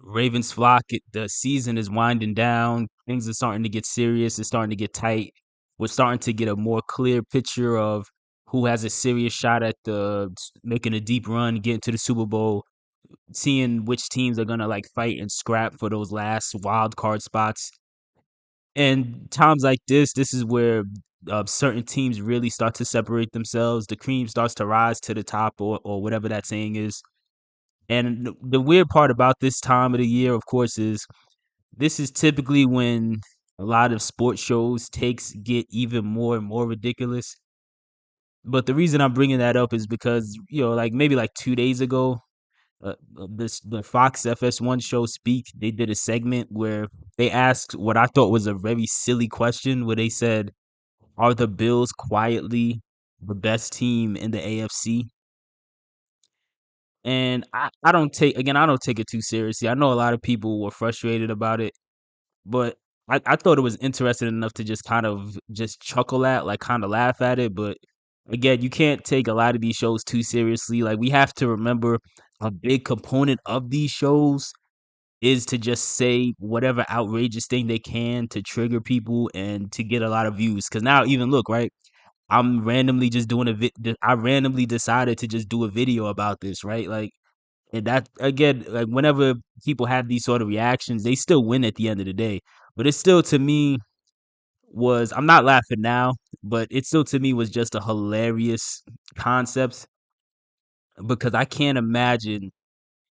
Ravens flock. The season is winding down. Things are starting to get serious. It's starting to get tight. We're starting to get a more clear picture of who has a serious shot at the making a deep run, getting to the Super Bowl, seeing which teams are gonna like fight and scrap for those last wild card spots. And times like this is where certain teams really start to separate themselves. The cream starts to rise to the top, or whatever that saying is. And the weird part about this time of the year, of course, is this is typically when a lot of sports shows takes get even more and more ridiculous. But the reason I'm bringing that up is because like maybe like 2 days ago, the Fox FS1 show Speak, they did a segment where they asked what I thought was a very silly question, where they said, "Are the Bills quietly the best team in the AFC?" And I don't take it too seriously. I know a lot of people were frustrated about it, but I thought it was interesting enough to just kind of just chuckle at, like kind of laugh at it. But again, you can't take a lot of these shows too seriously. Like we have to remember a big component of these shows is to just say whatever outrageous thing they can to trigger people and to get a lot of views. Because now, even look, right? I'm randomly just doing I randomly decided to just do a video about this, right? Like, and that again, like whenever people have these sort of reactions, they still win at the end of the day. But it still to me was I'm not laughing now, but it still to me was just a hilarious concept because I can't imagine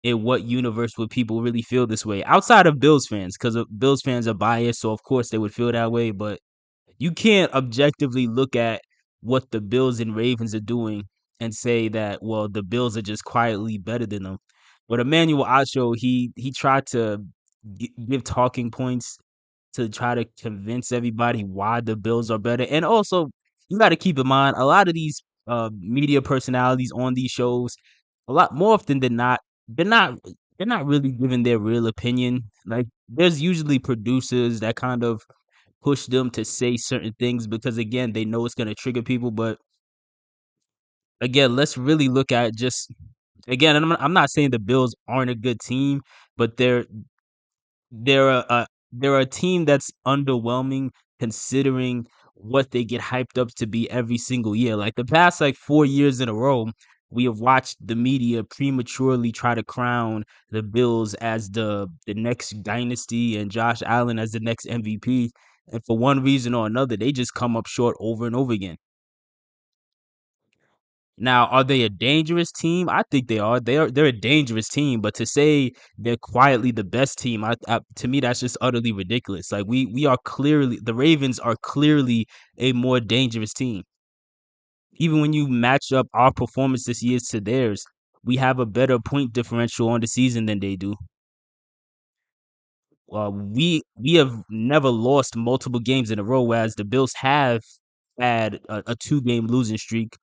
in what universe would people really feel this way outside of Bills fans, because Bills fans are biased, so of course they would feel that way. But you can't objectively look at what the Bills and Ravens are doing and say that, well, the Bills are just quietly better than them. But Emmanuel Acho, he tried to give talking points to try to convince everybody why the Bills are better. And also, you got to keep in mind a lot of these media personalities on these shows, a lot more often than not, they're not they're not really giving their real opinion. Like there's usually producers that kind of push them to say certain things because again they know it's going to trigger people. But again, let's really look at just again, and I'm not saying the Bills aren't a good team, but they're a team that's underwhelming considering what they get hyped up to be every single year. Like the past like 4 years in a row, we have watched the media prematurely try to crown the Bills as the next dynasty and Josh Allen as the next MVP. And for one reason or another, they just come up short over and over again. Now, are they a dangerous team? I think they are. They're a dangerous team, but to say they're quietly the best team, to me that's just utterly ridiculous. Like we are clearly the Ravens are clearly a more dangerous team. Even when you match up our performance this year to theirs, we have a better point differential on the season than they do. We have never lost multiple games in a row, whereas the Bills have had a 2 game losing streak.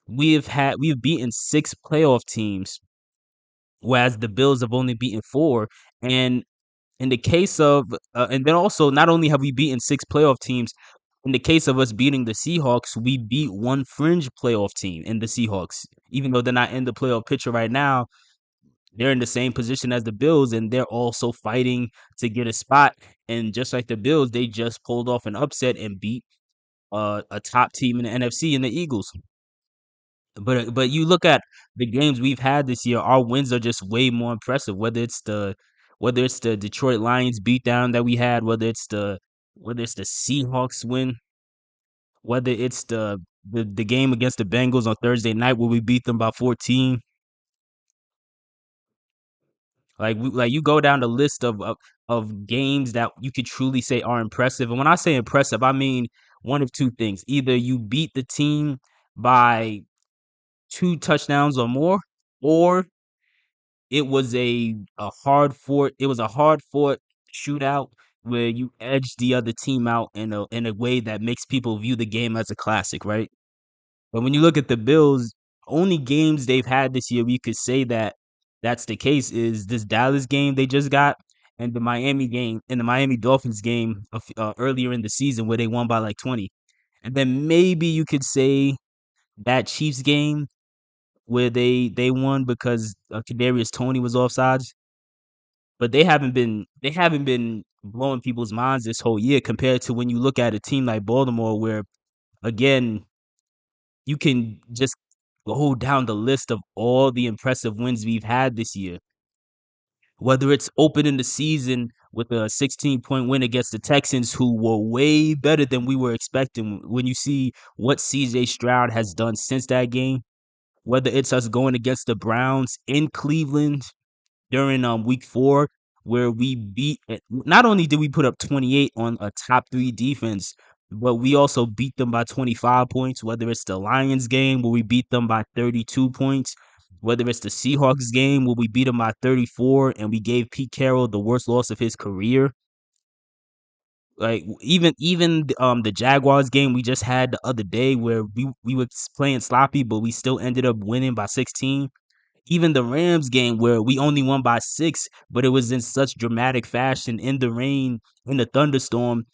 We've beaten 6 playoff teams, whereas the Bills have only beaten 4. And in the case of, and then also not only have we beaten 6 playoff teams, in the case of us beating the Seahawks, we beat one fringe playoff team in the Seahawks. Even though they're not in the playoff picture right now, they're in the same position as the Bills, and they're also fighting to get a spot. And just like the Bills, they just pulled off an upset and beat a top team in the NFC and the Eagles. But you look at the games we've had this year, our wins are just way more impressive. Whether it's the Detroit Lions beatdown that we had, whether it's the Seahawks win, whether it's the game against the Bengals on Thursday night where we beat them by 14. Like you go down the list of games that you could truly say are impressive. And when I say impressive, I mean one of two things. Either you beat the team by 2 touchdowns or more, or it was a hard fought shootout where you edged the other team out in a way that makes people view the game as a classic, right? But when you look at the Bills, only games they've had this year we could say that that's the case is this Dallas game they just got and the Miami game and the Miami Dolphins game earlier in the season where they won by like 20. And then maybe you could say that Chiefs game where they won because Kadarius Toney was offsides. but they haven't been blowing people's minds this whole year compared to when you look at a team like Baltimore, where again you can just go down the list of all the impressive wins we've had this year. Whether it's opening the season with a 16-point win against the Texans, who were way better than we were expecting. When you see what CJ Stroud has done since that game, whether it's us going against the Browns in Cleveland during week 4, where we beat not only did we put up 28 on a top 3 defense, but we also beat them by 25 points, whether it's the Lions game where we beat them by 32 points, whether it's the Seahawks game where we beat them by 34 and we gave Pete Carroll the worst loss of his career. Like even the Jaguars game we just had the other day, where we were playing sloppy but we still ended up winning by 16. Even the Rams game where we only won by 6, but it was in such dramatic fashion, in the rain, in the thunderstorm,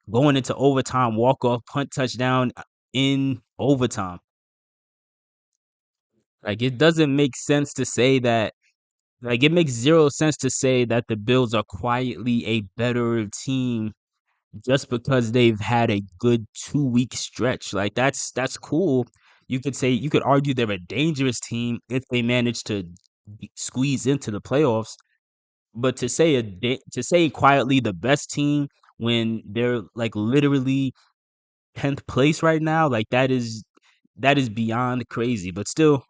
going into overtime, walk-off punt touchdown in overtime. Like, it doesn't make sense to say that, like, it makes 0 sense to say that the Bills are quietly a better team just because they've had a good 2-week stretch. Like, that's cool. You could argue they're a dangerous team if they manage to squeeze into the playoffs. But to say quietly the best team when they're like literally 10th place right now, like that is beyond crazy. But still,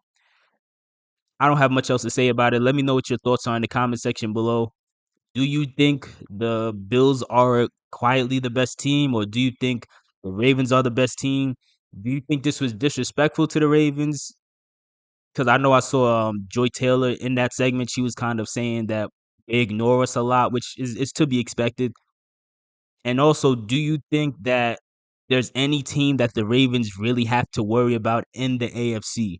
I don't have much else to say about it. Let me know what your thoughts are in the comment section below. Do you think the Bills are quietly the best team, or do you think the Ravens are the best team? Do you think this was disrespectful to the Ravens? Because I know I saw Joy Taylor in that segment. She was kind of saying that they ignore us a lot, which is to be expected. And also, do you think that there's any team that the Ravens really have to worry about in the AFC?